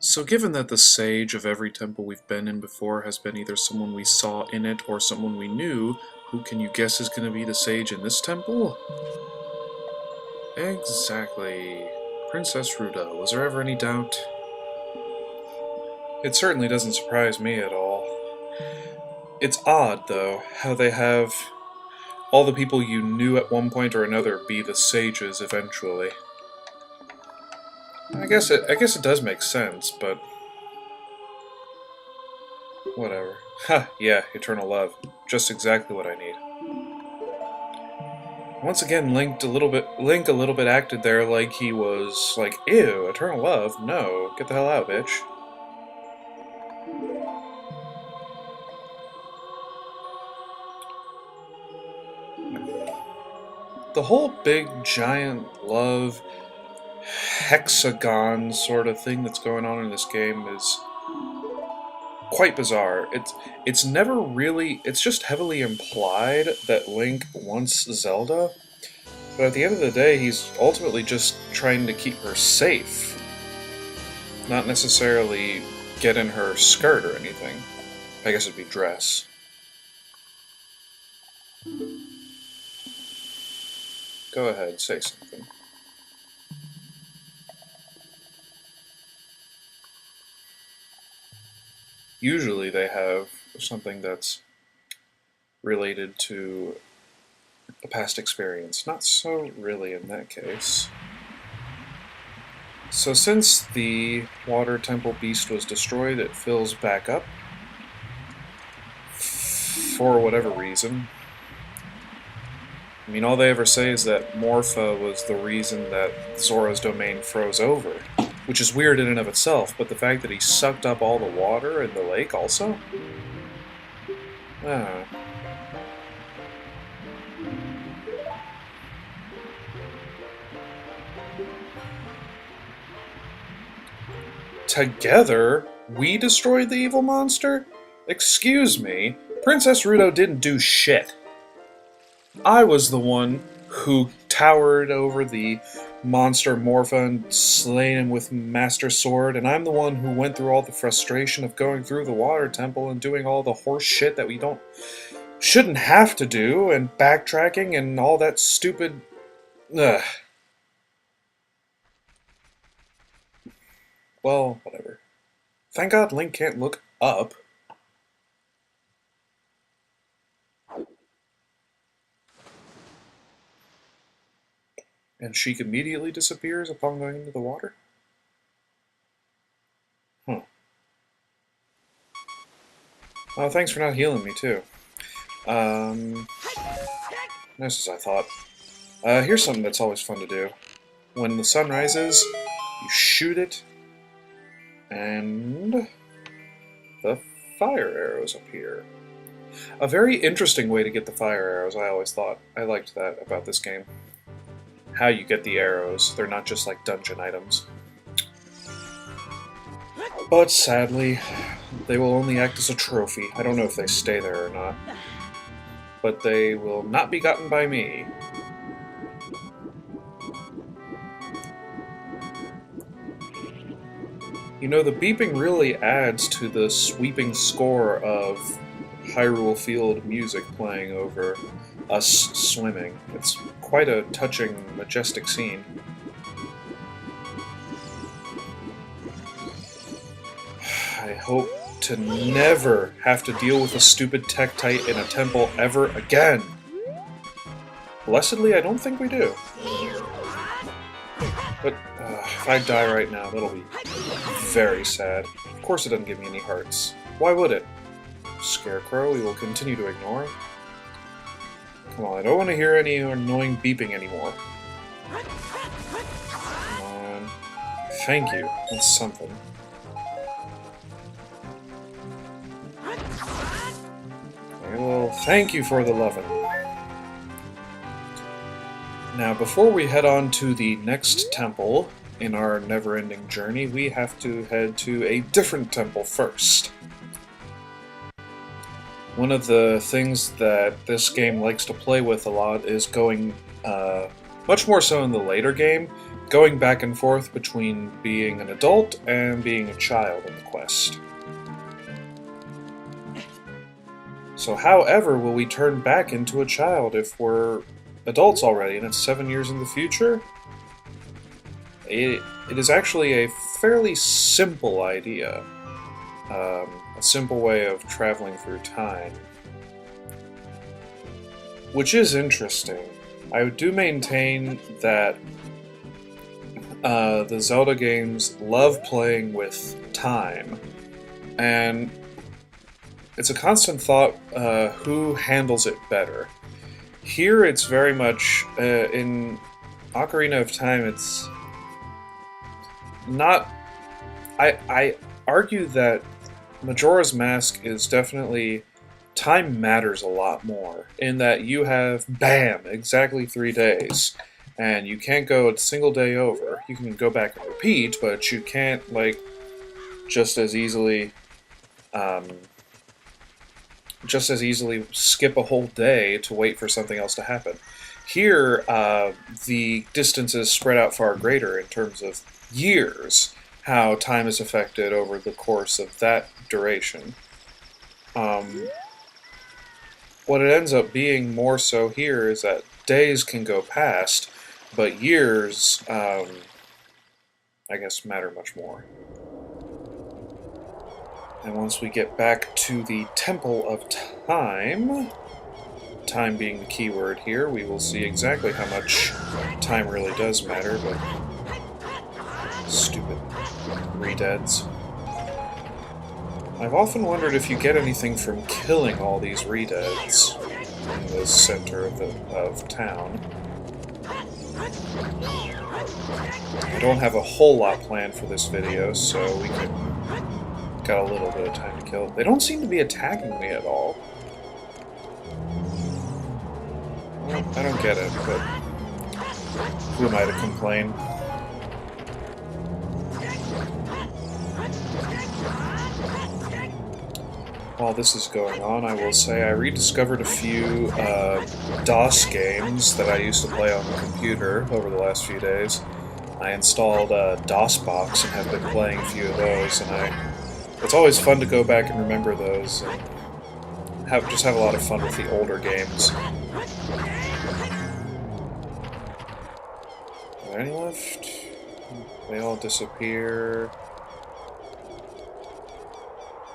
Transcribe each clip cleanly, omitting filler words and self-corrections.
So given that the sage of every temple we've been in before has been either someone we saw in it or someone we knew, who can you guess is going to be the sage in this temple? Exactly. Princess Ruda. Was there ever any doubt? It certainly doesn't surprise me at all. It's odd, though, how they have all the people you knew at one point or another be the sages eventually. I guess it does make sense, but whatever. Ha, yeah, eternal love. Just exactly what I need. Once again, Link a little bit acted there like he was like, ew, eternal love? No, get the hell out, bitch. The whole big, giant love hexagon sort of thing that's going on in this game is quite bizarre. It's never really... It's just heavily implied that Link wants Zelda, but at the end of the day, he's ultimately just trying to keep her safe. Not necessarily get in her skirt or anything. I guess it'd be dress. Go ahead, say something. Usually they have something that's related to a past experience. Not so really in that case. So since the water temple beast was destroyed, it fills back up. For whatever reason. I mean, all they ever say is that Morpha was the reason that Zora's domain froze over. Which is weird in and of itself, but the fact that he sucked up all the water in the lake also? Ah. Together, we destroyed the evil monster? Excuse me, Princess Ruto didn't do shit. I was the one who towered over the monster Morpha and slain him with Master Sword, and I'm the one who went through all the frustration of going through the water temple and doing all the horse shit that we shouldn't have to do, and backtracking and all that stupid... Ugh. Well, whatever. Thank God Link can't look up. And Sheik immediately disappears upon going into the water? Huh. Oh, thanks for not healing me, too. Nice as I thought. Here's something that's always fun to do. When the sun rises, you shoot it, and the fire arrows appear. A very interesting way to get the fire arrows, I always thought. I liked that about this game. How you get the arrows. They're not just like dungeon items. But sadly, they will only act as a trophy. I don't know if they stay there or not. But they will not be gotten by me. You know, the beeping really adds to the sweeping score of Hyrule Field music playing over us swimming. It's quite a touching, majestic scene. I hope to never have to deal with a stupid Tektite in a temple ever again. Blessedly, I don't think we do. But if I die right now, that'll be very sad. Of course it doesn't give me any hearts. Why would it? Scarecrow, we will continue to ignore. Come on, I don't want to hear any annoying beeping anymore. Come on. Thank you. That's something. Well, thank you for the lovin'. Now, before we head on to the next temple in our never-ending journey, we have to head to a different temple first. One of the things that this game likes to play with a lot is going, much more so in the later game, going back and forth between being an adult and being a child in the quest. So however will we turn back into a child if we're adults already and it's 7 years in the future? It is actually a fairly simple idea. A simple way of traveling through time. Which is interesting. I do maintain that the Zelda games love playing with time. And it's a constant thought, who handles it better. Here it's very much, in Ocarina of Time, it's not... I argue that Majora's Mask is definitely... Time matters a lot more, in that you have, bam, exactly 3 days. And you can't go a single day over. You can go back and repeat, but you can't, like, just as easily skip a whole day to wait for something else to happen. Here, the distance is spread out far greater in terms of years, how time is affected over the course of that duration. What it ends up being more so here is that days can go past, but years, I guess, matter much more. And once we get back to the Temple of Time, time being the key word here, we will see exactly how much time really does matter, but... Stupid redeads. I've often wondered if you get anything from killing all these redeads in the center of town. I don't have a whole lot planned for this video, so we got a little bit of time to kill. They don't seem to be attacking me at all. Well, I don't get it, but who am I to complain? While this is going on, I will say I rediscovered a few DOS games that I used to play on the computer over the last few days. I installed DOSBox and have been playing a few of those, and it's always fun to go back and remember those and just have a lot of fun with the older games. Are there any left? They all disappear.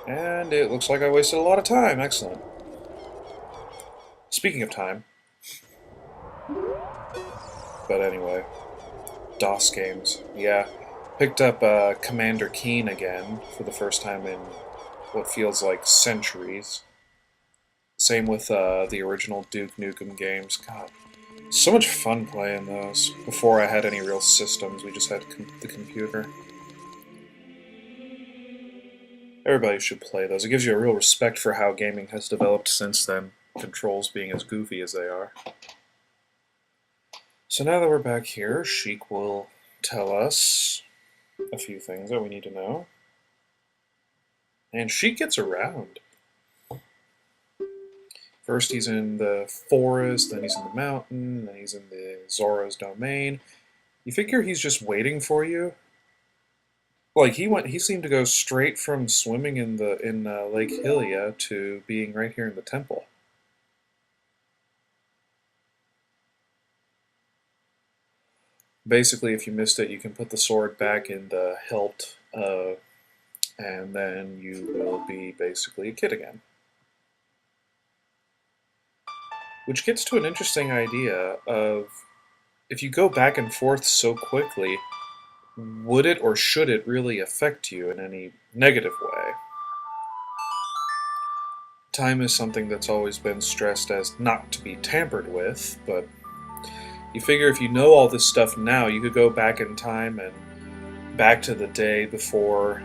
And it looks like I wasted a lot of time. Excellent. Speaking of time. But anyway. DOS games. Yeah. Picked up Commander Keen again for the first time in what feels like centuries. Same with the original Duke Nukem games. God. So much fun playing those. Before I had any real systems, we just had the computer. Everybody should play those. It gives you a real respect for how gaming has developed since then, controls being as goofy as they are. So now that we're back here, Sheik will tell us a few things that we need to know. And Sheik gets around. First he's in the forest, then he's in the mountain, then he's in the Zora's domain. You figure he's just waiting for you? Like, he seemed to go straight from swimming in Lake Hylia to being right here in the temple. Basically, if you missed it, you can put the sword back in the hilt, and then you will be basically a kid again. Which gets to an interesting idea of, if you go back and forth so quickly, would it or should it really affect you in any negative way? Time is something that's always been stressed as not to be tampered with, but you figure if you know all this stuff now, you could go back in time and back to the day before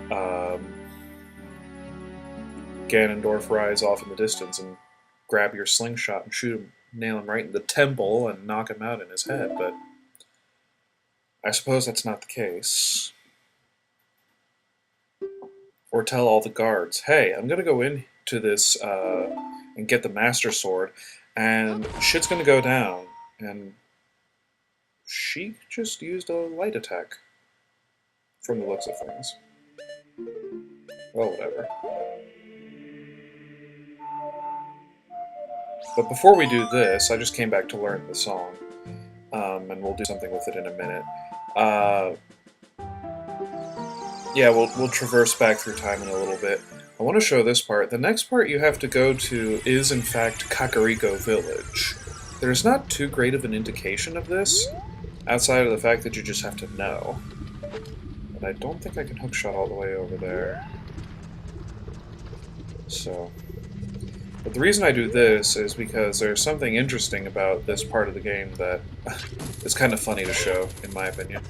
Ganondorf rides off in the distance and grab your slingshot and shoot him, nail him right in the temple and knock him out in his head, but I suppose that's not the case. Or tell all the guards, hey, I'm going to go into this and get the Master Sword, and shit's going to go down, and she just used a light attack, from the looks of things. Well, whatever. But before we do this, I just came back to learn the song, and we'll do something with it in a minute. Yeah, we'll traverse back through time in a little bit. I want to show this part. The next part you have to go to is, in fact, Kakariko Village. There's not too great of an indication of this, outside of the fact that you just have to know. But I don't think I can hookshot all the way over there. So... But the reason I do this is because there's something interesting about this part of the game that is kind of funny to show, in my opinion.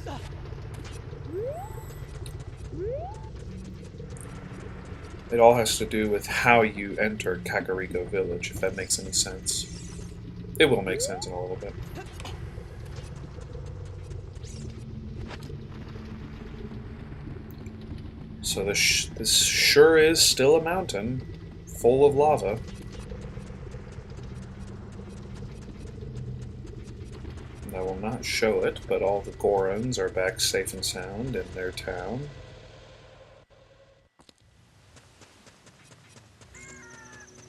It all has to do with how you enter Kakariko Village, if that makes any sense. It will make sense in a little bit. So this sure is still a mountain, full of lava. And I will not show it, but all the Gorons are back safe and sound in their town.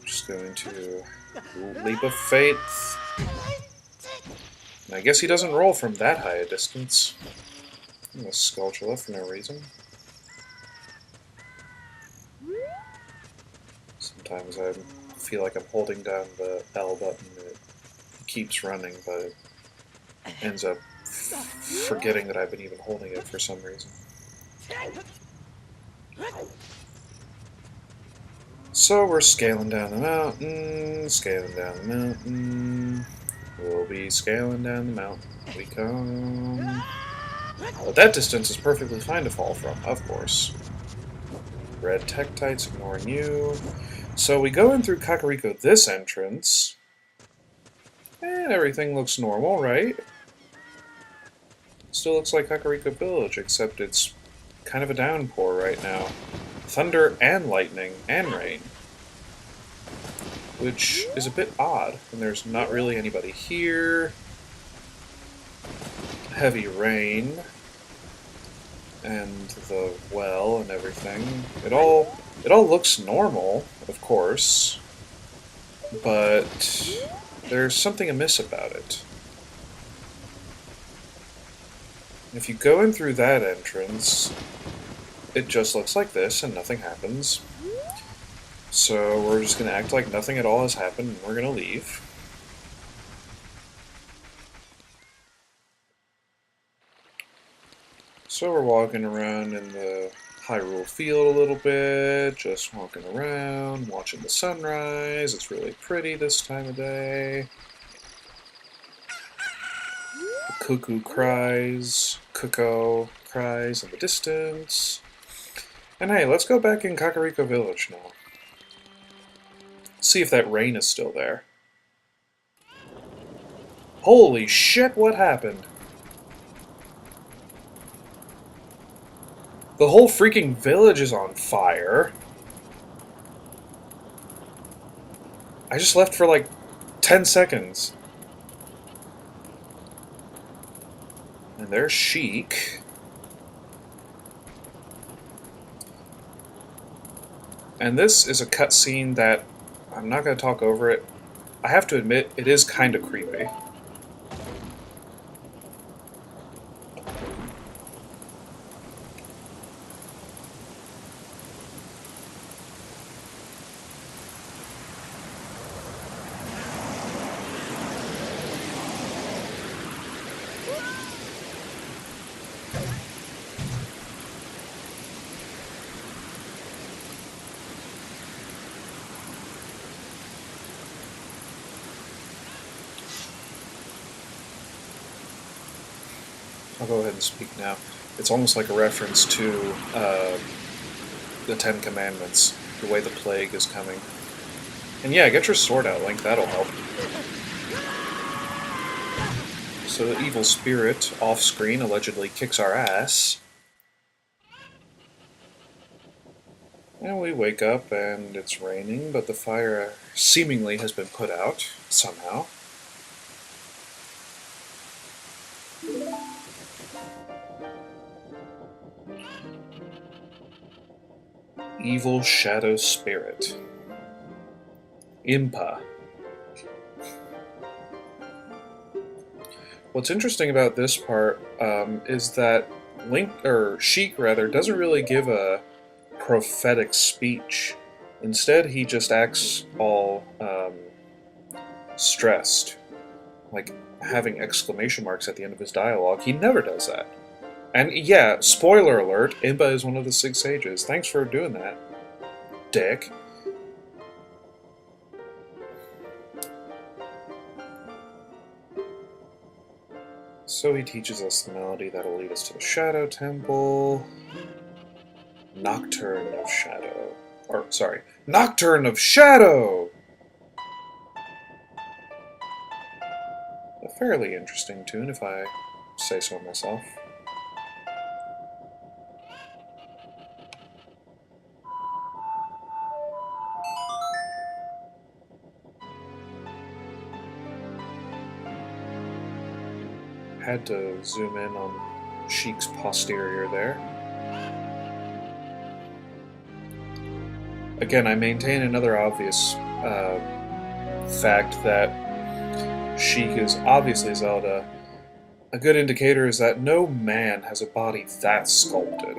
Just going to leap of faith. And I guess he doesn't roll from that high a distance. I'm gonna Skulltula for no reason. Sometimes I feel like I'm holding down the L button and it keeps running, but it ends up forgetting that I've been even holding it for some reason. So we're scaling down the mountain, scaling down the mountain. We'll be scaling down the mountain. We come. But that distance is perfectly fine to fall from, of course. Red Tektites ignoring you. So we go in through Kakariko this entrance. And everything looks normal, right? Still looks like Kakariko Village, except it's kind of a downpour right now. Thunder and lightning and rain. Which is a bit odd, and there's not really anybody here. Heavy rain. And the well and everything. It all looks normal, of course. But there's something amiss about it. If you go in through that entrance, it just looks like this and nothing happens. So we're just going to act like nothing at all has happened and we're going to leave. So we're walking around in the Hyrule Field a little bit, just walking around, watching the sunrise. It's really pretty this time of day. The cuckoo cries in the distance. And hey, let's go back in Kakariko Village now. See if that rain is still there. Holy shit, what happened? The whole freaking village is on fire. I just left for like 10 seconds. And there's Sheik. And this is a cutscene that, I'm not going to talk over it. I have to admit, it is kind of creepy. I'll go ahead and speak now. It's almost like a reference to the Ten Commandments, the way the plague is coming. And yeah, get your sword out, Link, that'll help. So the evil spirit, off-screen, allegedly kicks our ass. And we wake up and it's raining, but the fire seemingly has been put out, somehow. Evil Shadow Spirit. Impa. What's interesting about this part is that Sheik rather, doesn't really give a prophetic speech. Instead, he just acts all stressed, like having exclamation marks at the end of his dialogue. He never does that. And yeah, spoiler alert, Impa is one of the 6 sages. Thanks for doing that, dick. So he teaches us the melody that'll lead us to the Shadow Temple. Nocturne of Shadow. Or, sorry, Nocturne of Shadow! A fairly interesting tune, if I say so myself. Had to zoom in on Sheik's posterior there. Again, I maintain another obvious fact that Sheik is obviously Zelda. A good indicator is that no man has a body that sculpted,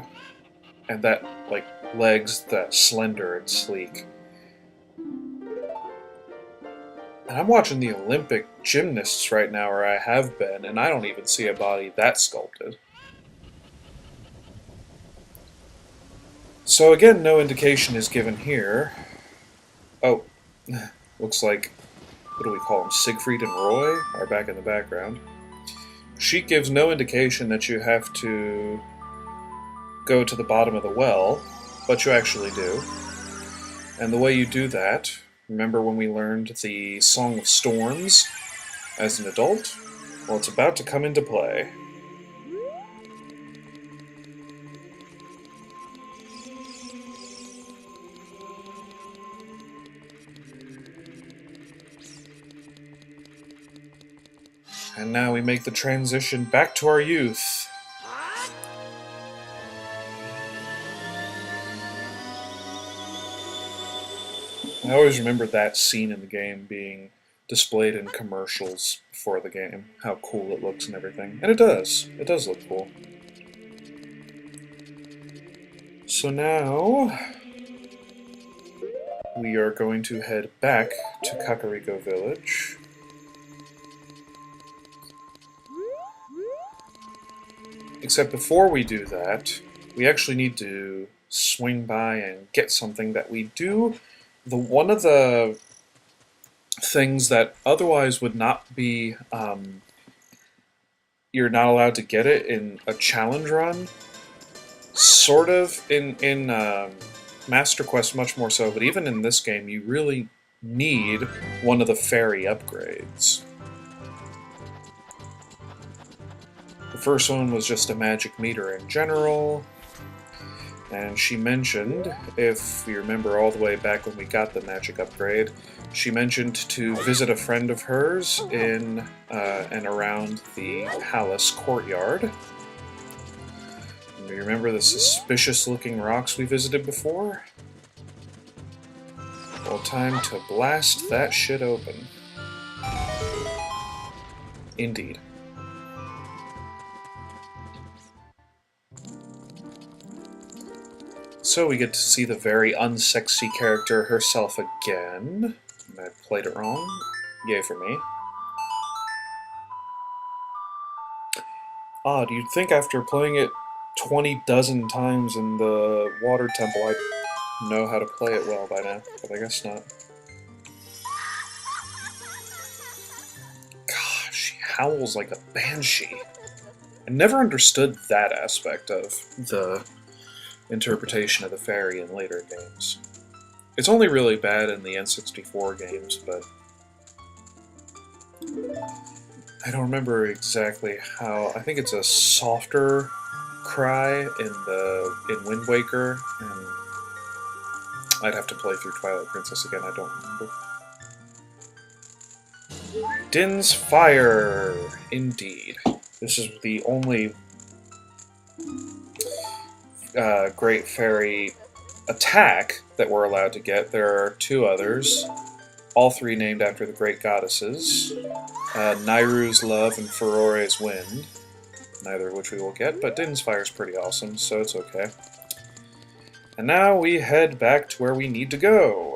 and that, like, legs that slender and sleek. And I'm watching the Olympic gymnasts right now, or I have been, and I don't even see a body that sculpted. So again, no indication is given here. Oh, looks like, what do we call them, Siegfried and Roy are back in the background. Sheik gives no indication that you have to go to the bottom of the well, but you actually do. And the way you do that, remember when we learned the Song of Storms as an adult? Well, it's about to come into play. And now we make the transition back to our youth. I always remember that scene in the game being displayed in commercials for the game, how cool it looks and everything. And it does. It does look cool. So now we are going to head back to Kakariko Village. Except before we do that, we actually need to swing by and get something that we do. One of the things that otherwise would not be, you're not allowed to get it in a challenge run, sort of in Master Quest much more so, but even in this game you really need one of the fairy upgrades. The first one was just a magic meter in general, and she mentioned, if you remember all the way back when we got the magic upgrade, she mentioned to visit a friend of hers in and around the palace courtyard. Do you remember the suspicious-looking rocks we visited before? Well, time to blast that shit open. Indeed. So we get to see the very unsexy character herself again. I played it wrong. Yay for me. Odd, you'd think after playing it 20 dozen times in the water temple I'd know how to play it well by now, but I guess not. Gosh, she howls like a banshee. I never understood that aspect of the interpretation of the fairy in later games. It's only really bad in the N64 games, but I don't remember exactly how. I think it's a softer cry in Wind Waker, and I'd have to play through Twilight Princess again, I don't remember. Din's Fire! Indeed. This is the only great fairy attack that we're allowed to get, there are 2 others, all 3 named after the great goddesses. Nairu's Love and Furore's Wind, neither of which we will get, but Din's Fire is pretty awesome, so it's okay. And now we head back to where we need to go.